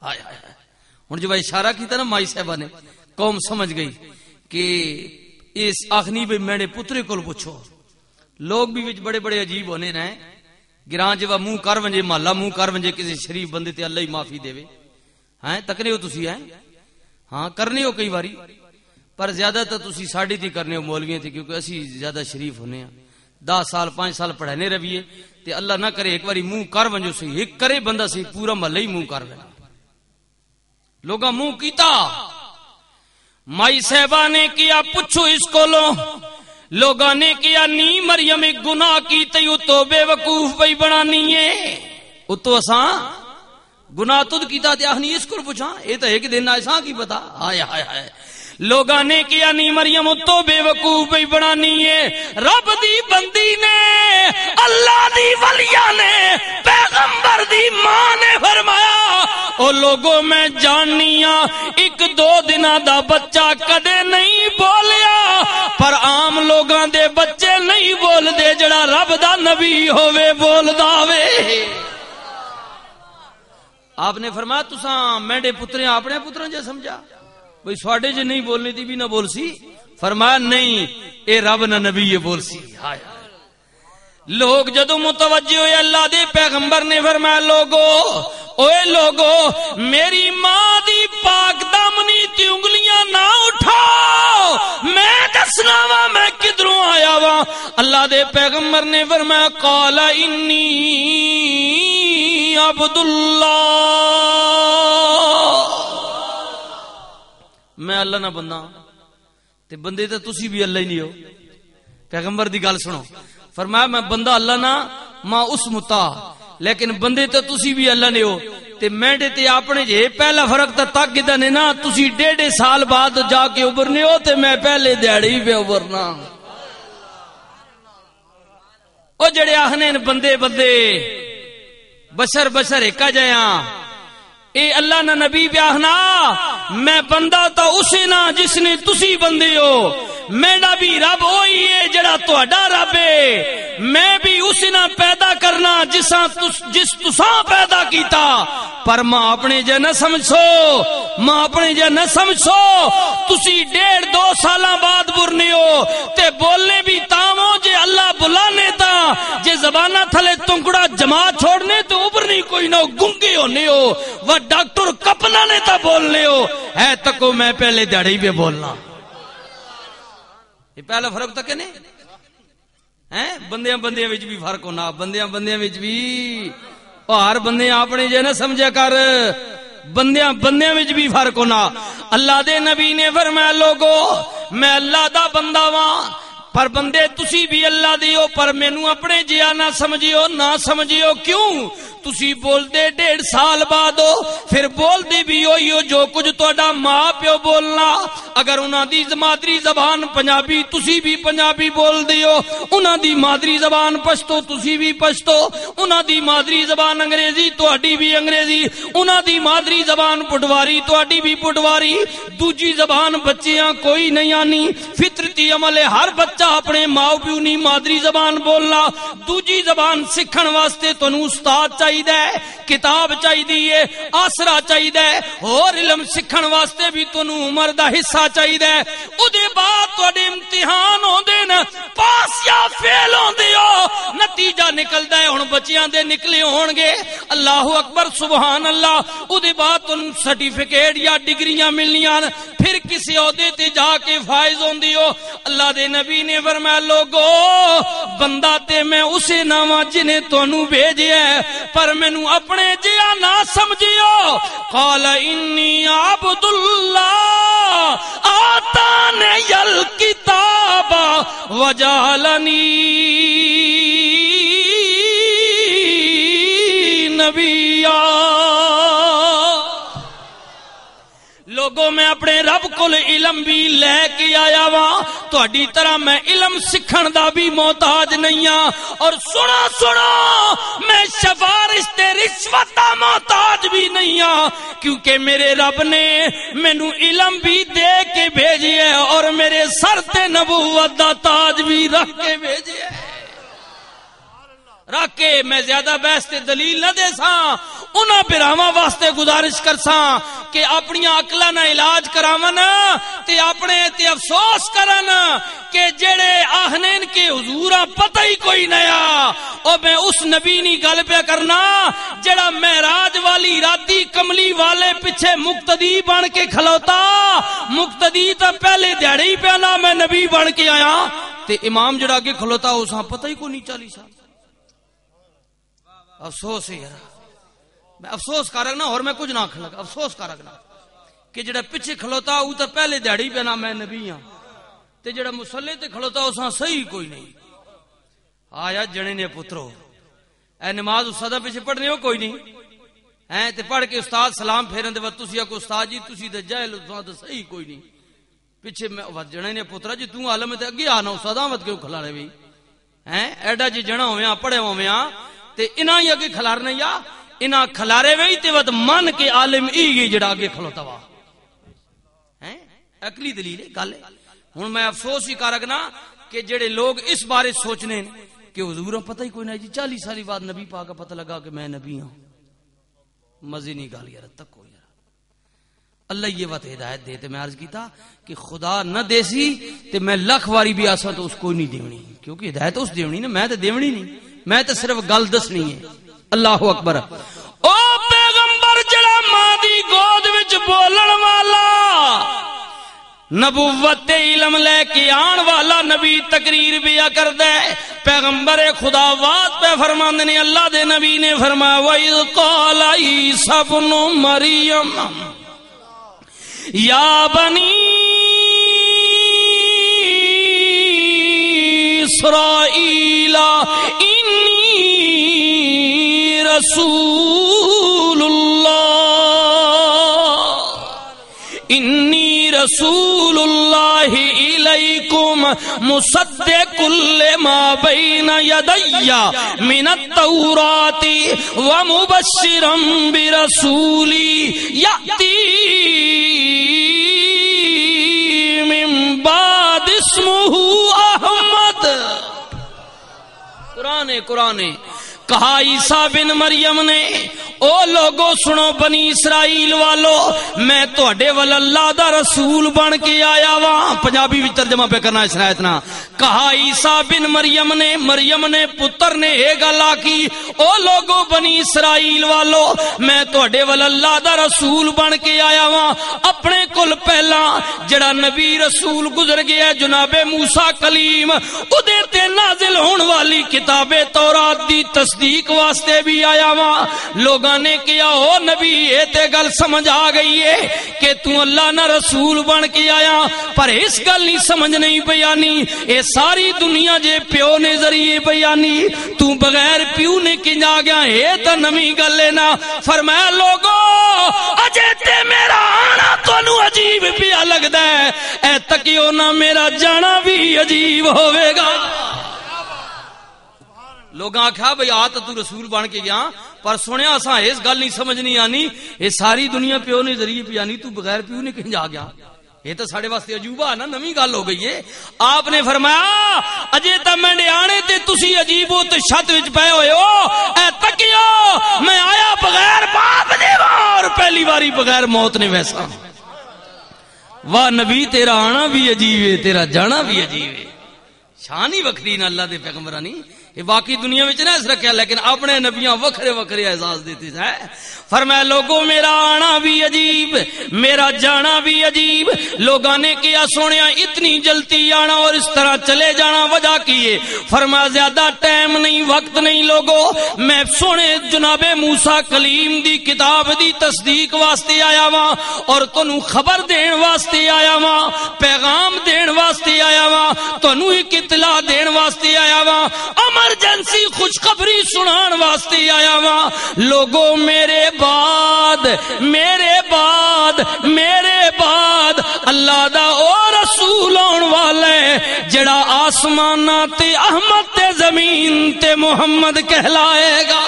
ہائے ہائے ہوں جو اشارہ کیتا نا مائی صاحبہ نے قوم سمجھ گئی کہ اس آخنی بھی میرے پترے کو پوچھو. لوگ بھی بڑے بڑے عجیب ہونے رہے گران جب منہ کر ونجے محلہ منہ کر ونجے کسی شریف بندے تے اللہ ہی معافی دے ہیں تکنے ہو تسی ہیں ہاں کرنے ہو کئی باری پر زیادہ تو تسی ساڑی تھی کرنے ہو مولویاں تھی کیونکہ اسی زیادہ شریف ہونے ہیں 10 سال 5 سال پڑھنے رویے تے اللہ نہ کرے ایک باری منہ کر ونجو سی ایک کرے بندہ سی پورا محلہ ہی منہ کر لینا لوگا منہ کیتا. مائی صاحبہ نے کیا پوچھو اس کو لوگاں نے کیا نی مریم ایک گناہ کی تے تو بے وقوف بھئی بنانی ہے اتو اساں گناہ تد کیتا تے آخنی اس کو پوچھا اے تو ایک دن ایسا کی پتا ہائے ہائے ہائے لوگاں نے کیا نی مریم اتو بے وقوف بھئی بنانی ہے رب دی بندی نے اللہ دی ولیہ نے پیغمبر دی ماں نے فرمایا او لوگوں میں جاننیاں 1-2 دنہ دا بچہ کدے نہیں بولیا پر عام لوگاں دے بچے نہیں بول دے جڑا رب دا نبی ہووے بول داوے. آپ نے فرمایا تساں میڈے پترے اپنے پتروں جے سمجھا بھئی سواڈے جے نہیں بولنی تھی بھی نہ بول سی فرمایا نہیں اے رب نہ نبی یہ بول سی. ہائے لوگ جدو متوجہ ہوئے اللہ دے پیغمبر نے فرمایا لوگو میری ماں دی پاک دامنی تی انگلیاں نہ اٹھاؤ میں دسنا وا میں کدھروں آیا وا. اللہ دے پیغمبر نے فرمایا قال انی عبداللہ میں اللہ نہ بندہ تے بندے تے تسی بھی اللہ ہی نہیں ہو. پیغمبر دی گل سنو فرمایا میں بندہ اللہ نہ ماں اس متا لیکن بندے تے تسی بھی اللہ نے ہو تے میڈے تے اپنے جے پہلا فرق تا تک گدا نے نا تسی 1.5 سال بعد جا کے ابھرنے ہو تے میں پہلے دیہڑی پہ ابھرنا. او جڑے آخنے بندے بندے بشر بشر ایکا جایاں اے اللہ نہ نبی پہ آخنا میں بندہ تا اسے نا جس نے تسی بندے ہو میرا بھی رب وہی ہے جڑا تہاڈا رب ہے میں بھی اسی نہ پیدا کرنا جس تساں پیدا کیتا پر ماں اپنے جے نہ سمجھو تسی 1.5-2 سالاں بعد برنے ہو تے بولنے بھی تاں جے اللہ بلانے تا جے زبانہ تھلے تنکڑا جما چھوڑنے تو اوپرنی کوئی نہ گنگے ہونے ہو وہ ڈاکٹر کپنا نے تا بولنے ہو ہے تکو میں پہلے دیڑی پہ بولنا. یہ پہلا فرق تک نہیں بندیاں بندیاں وچ بھی فرق ہونا بندیاں بندیاں وچ بھی ہر بندے اپنے جے نہ سمجھا کر بندیاں بندیاں وچ بھی فرق ہونا. اللہ دے نبی نے فرمایا لوگو میں اللہ دا بندہ واں پر بندے تسی بھی اللہ دیو پر مینوں اپنے جیا نہ سمجھیو کیوں تسی بول دے 1.5 سال بعد ہو پھر بول دے بھی ہوئی ہو جو کچھ توڑا ماں پیو بولنا اگر انہاں دی مادری زبان پنجابی تسی بھی پنجابی بول دیو انہاں دی مادری زبان پشتو تسی بھی پشتو انہاں دی مادری زبان انگریزی توڑی بھی انگریزی انہاں دی مادری زبان پٹواری توڑی بھی پٹواری دوجی زبان بچیاں کوئی نہیں آنی فطرتی عمل ہے ہر بچہ اپنے ماں پیو نہیں مادری زبان بولنا دوجی زبان سکھن واسطے تنو استاد چاہیے کتاب چاہیے آسرا چاہیے اور علم سکھن واسطے بھی تنو عمر دا حصہ چاہیے او دے بعد تواڈے امتحان ہوندے نا پاس یا فیل ہوندے ہو نتیجہ نکلدا ہے ہن بچیاں دے نکلے ہون گے اللہ اکبر سبحان اللہ او دے بعد تنو سرٹیفکیٹ یا ڈگریاں ملنیاں پھر کسی عہدے تے جا کے فائز ہوندی ہو اللہ دے نبی نے فرمایا لوگو بندہ تے میں اسے ناواں جنے تانوں بھیجیا ہے پر مینوں اپنے جیا نہ سمجھیو قال انی عبد اللہ آتانی الکتاب وجعلنی نبیا لوگوں میں اپنے رب کول علم بھی لے کے آیا وا تہاڈی طرح میں علم سکھن دا بھی محتاج نہیں ہاں اور سنو میں سفارش تے رشوت دا محتاج بھی نہیں ہاں کیونکہ میرے رب نے مینوں علم بھی دے کے بھیجیا ہے اور میرے سر تے نبوت دا تاج بھی رکھ کے بھیجیا ہے رکھ کے میں زیادہ بحث تے دلیل نہ دے ساں انہاں بھراواں واسطے گزارش کرساں کہ اپنی عقلاں نال علاج کراون تے اپنے تے افسوس کرن کہ جڑے آہنین کے حضوراں پتہ ہی کوئی نیا او میں اس نبی نی گل پہ کرنا جڑا معراج والی راتی کملی والے پیچھے مقتدی بن کے کھلوتا مقتدی تا پہلے دیہڑی پہنا میں نبی بن کے آیا تے امام جڑا کے کھلوتا اساں پتہ ہی کو نہیں 40 سال افسوس ہے یار میں افسوس کر رہا اور میں کچھ نہ کھلک افسوس کر رہا کہ جڑا پیچھے کھلوتا او تا پہلے دیہڑی پہنا میں نبی ہاں تے جڑا مصلی تے کھلوتا اساں صحیح کوئی نہیں آیا جنے نے پترو اے نماز استاد پیچھے پڑھنے ہو کوئی نہیں ہیں تے پڑھ کے استاد سلام پھیرن دے وقت تسی کو استاد جی تسی تے جاہل استاد صحیح کوئی نہیں پیچھے میں جنے نے پترا جی تو عالم تے اگے آنا استاداں وت کیوں کھلاڑے وی ہیں ایڈا جی جنا ہویاں پڑھے ہویاں تے انہاں ہی اگے کھلارنے یا انہاں کھلارے وی تے وت من کے عالم ای جڑا اگے کھلوتا وا ہیں عقلی دلیل گل ہے ہن میں افسوس ہی کر رکھنا کہ جڑے لوگ اس بارے سوچنے کہ حضور پتہ ہی کوئی نہیں جی 40 سال بعد نبی پاک کا پتہ لگا کہ میں نبی ہوں مزے نہیں گال یار تک کو یار اللہ یہ وقت ہدایت دے تے میں عرض کیتا کہ خدا نہ دیسی تے میں لکھ واری بھی آسا تو اس کو نہیں دیونی کیونکہ ہدایت اس دیونی نا میں تے دیونی نہیں میں تے صرف گل دسنی ہے اللہ اکبر او پیغمبر جڑا ماں دی گود وچ بولن والا نبوت علم لے کے آن والا نبی تقریر بھی کردا ہے پیغمبر خدا وات پہ فرماندے نے اللہ دے نبی نے فرمایا وَإِذْ قَالَ عِيسَى ابْنُ مَرْيَمَ یا بنی اسرائیل انی رسول رسول اللہ الیکم مصدق لما بین یدی من التوراۃ ومبشرا برسول یأتی من بعد اسمہ احمد قرآن کہا عیسیٰ بن مریم نے او لوگو سنو بنی اسرائیل والو میں تواڈے ول اللہ دا رسول بن کے آیا وا پنجابی وچ ترجمہ پہ کرنا اس آیت نا کہا عیسیٰ بن مریم نے پتر نے اے گل آکی او لوگو بنی اسرائیل والو میں تواڈے ول اللہ دا رسول بن کے آیا وا اپنے کول پہلا جڑا نبی رسول گزر گیا جناب موسیٰ کلیم اودے تے نازل ہون والی کتاب تورات دی تصدیق واسطے بھی آیا وا لوگاں نے کیا او نبی اے تے گل سمجھ آ گئی ہے کہ تو اللہ نہ رسول بن کے آیا پر اس گل نہیں سمجھ نہیں بیانی اے ساری دنیا جے پیو نے ذریعے بیانی تو بغیر پیو نے کنج آ گیا اے تے نمی گل ہے نا فرمایا لوگو اجے تے میرا آنا تانوں عجیب پیا لگدا ہے اے تکیو نہ میرا جانا بھی عجیب ہوے گا لوگ آکھا بھئی آتا تو رسول بن کے گیا پر سنیا اساں اس گل نہیں سمجھ نہیں آنی یہ ساری دنیا پیو نے ذریعے پیانی تو بغیر پیو نے کہیں جا گیا یہ تو ساڑھے واسطے عجوبہ نا نمی گل ہو گئی ہے آپ نے فرمایا اجے تا میں نے آنے تے تسی عجیب ہو تے چھت وچ پے ہوئے ہو اے تکیو میں آیا بغیر باپ دے اور پہلی باری بغیر موت نے ویسا واہ نبی تیرا آنا بھی عجیب ہے تیرا جانا بھی عجیب ہے شان ہی وکری نا اللہ دے پیغمبرانی یہ باقی دنیا میں نہ اس رکھا لیکن اپنے نبیاں وکھرے وکھرے اعزاز دیتے ہیں فرمایا لوگوں میرا آنا بھی عجیب میرا جانا بھی عجیب لوگاں نے کیا سونیا اتنی جلدی آنا اور اس طرح چلے جانا وجہ کیے فرمایا زیادہ ٹائم نہیں وقت نہیں لوگوں میں سونے جناب موسیٰ کلیم دی کتاب دی تصدیق واسطے آیا وا اور تنوں خبر دین واسطے آیا وا پیغام دین واسطے آیا وا تنوں ایک اطلاع دین واسطے آیا وا ایمرجنسی خوشخبری سنان واسطے آیا وا لوگوں میرے بعد اللہ دا او رسول آن والا ہے جڑا آسمانہ تے احمد تے زمین تے محمد کہلائے گا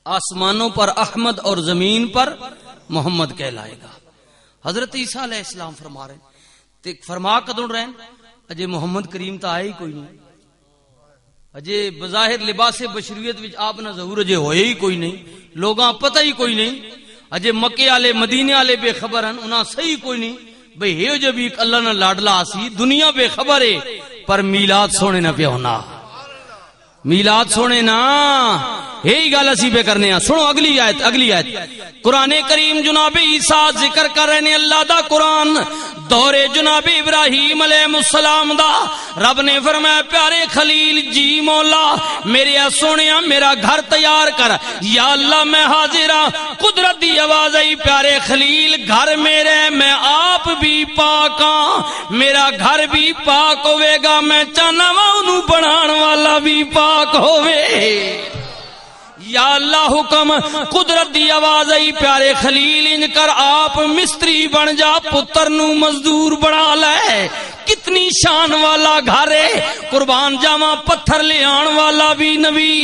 آسمانوں پر احمد اور زمین پر محمد کہلائے گا حضرت عیسیٰ علیہ السلام فرما رہے ہیں تے فرما کدوں رہے ہیں اجے محمد کریم تا آئے ہی کوئی نہیں، اجے بظاہر لباس بشریت وچ آپ نہ ظہور اجے ہوئے ہی کوئی نہیں، لوگاں پتہ ہی کوئی نہیں، اجے مکے والے مدینے والے بے خبر ہیں، انہاں صحیح کوئی نہیں بھئی ہے جو بھی اللہ نہ لاڈلا سی، دنیا بے خبر ہے پر میلاد سونے نہ پیا ہونا، میلاد سونے نا یہی گل اسی پہ کرنے ہیں۔ سنو اگلی آیت قرآن کریم جناب عیسیٰ ذکر کر رہے ہیں اللہ دا قرآن دور جناب ابراہیم علیہ السلام دا، رب نے فرمایا پیارے خلیل جی مولا میرے سونیا میرا گھر تیار کر، یا اللہ میں حاضر ہاں، قدرت دی آواز آئی پیارے خلیل گھر میرے میں آپ بھی پاک ہاں، میرا گھر بھی پاک ہوئے گا، میں چاہنا وا انہوں بنان والا بھی پاک ہوئے، یا اللہ حکم قدرت دی آواز آئی پیارے خلیل ان کر آپ مستری بن جا، پتر نو مزدور بنا لے، کتنی شان والا گھر ہے، قربان جاواں پتھر لے آن والا بھی نبی،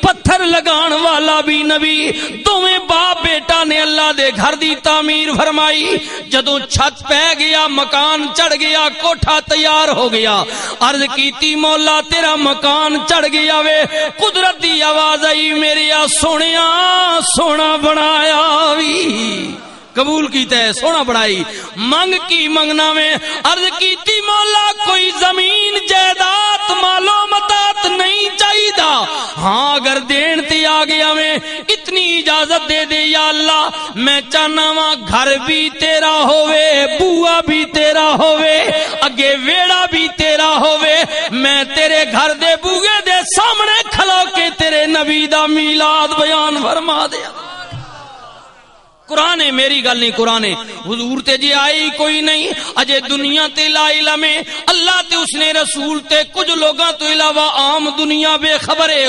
پتھر لگان والا بھی نبی، دوویں باپ بیٹا نے اللہ دے گھر دی تعمیر فرمائی، جدوں چھت پہ گیا مکان چڑھ گیا کوٹھا تیار ہو گیا، عرض کیتی مولا تیرا مکان چڑھ گیا وے، قدرت دی آواز آئی میرے سونیا سونا بنایا بھی قبول کیتا ہے، سونا بڑھائی، منگ کی منگنا میں عرض کیتی مولا کوئی زمین جائیداد مالو متات نہیں چاہیے دا، ہاں اگر دین تے آ گیا میں اتنی اجازت دے دے یا اللہ میں چاہنا وا گھر بھی تیرا ہووے، بوا بھی تیرا ہووے، اگے ویڑا بھی تیرا ہووے، میں تیرے گھر دے بوئے دے سامنے کھلو کے تیرے نبی دا میلاد بیان فرما دیا۔ قرآن میری گل نہیں، قرآن حضور تے جی آئی کوئی نہیں، اجے دنیا تے لا علم اللہ تے اس نے رسول تے کچھ لوگاں تو علاوہ عام دنیا بے خبرے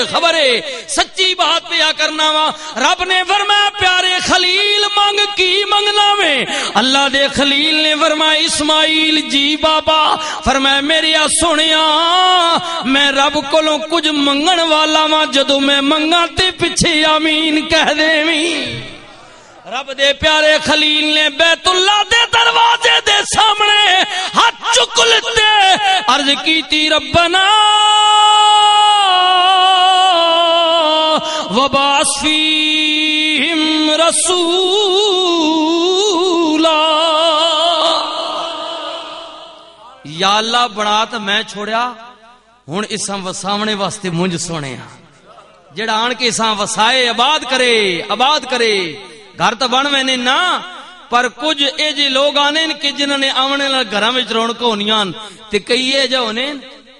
سچی بات پیا کرنا وا، رب نے فرمایا پیارے خلیل منگ کی منگنا میں، اللہ دے خلیل نے فرمایا اسماعیل جی بابا، فرمایا میرے سونیا میں رب کولوں کچھ منگن والا وا، جدوں میں منگاں تے پیچھے آمین کہہ دیویں، رب دے پیارے خلیل نے بیت اللہ دے دروازے دے سامنے ہاتھ چک لیتے، عرض کیتی ربنا وبعث فیہم رسولا، یا اللہ بنا تو میں چھوڑیا ہن اساں وساونے واسطے مونج سونے ہاں، جڑا آن کے اساں وسائے آباد کرے گھر تو بن وینے نا، پر کچھ اے جی لوگ آنے کہ جنہوں نے آونے لگ گھراں وچ رونق ہونیاں تے کئی اے جو ہونے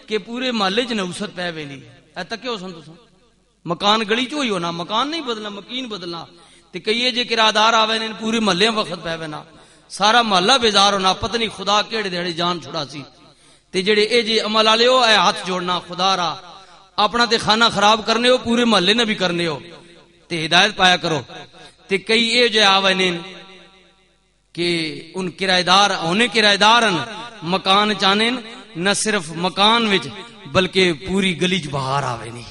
کہ پورے محلے چ نوست پے ویندی، اے تک ہو سن تساں مکان گلی چ ہوئی ہونا، مکان نہیں بدلنا مکین بدلنا، تے کئی اے جے کرایدار آوے نے پورے محلے وقت پے وینا، سارا محلہ بیزار ہونا، پتہ نہیں خدا کیڑے دیڑے جان چھڑا سی، تے جڑے اے جے عمل والے ہو اے ہاتھ جوڑنا خدا را اپنا تے کھانا خراب کرنے ہو، پورے محلے نے بھی کرنے ہو تے ہدایت پایا کرو، تے کئی اے جو آوے کہ ان کرایدار مکان چاہنے نہ صرف مکان وچ بلکہ پوری گلی چ باہر آوے نہیں،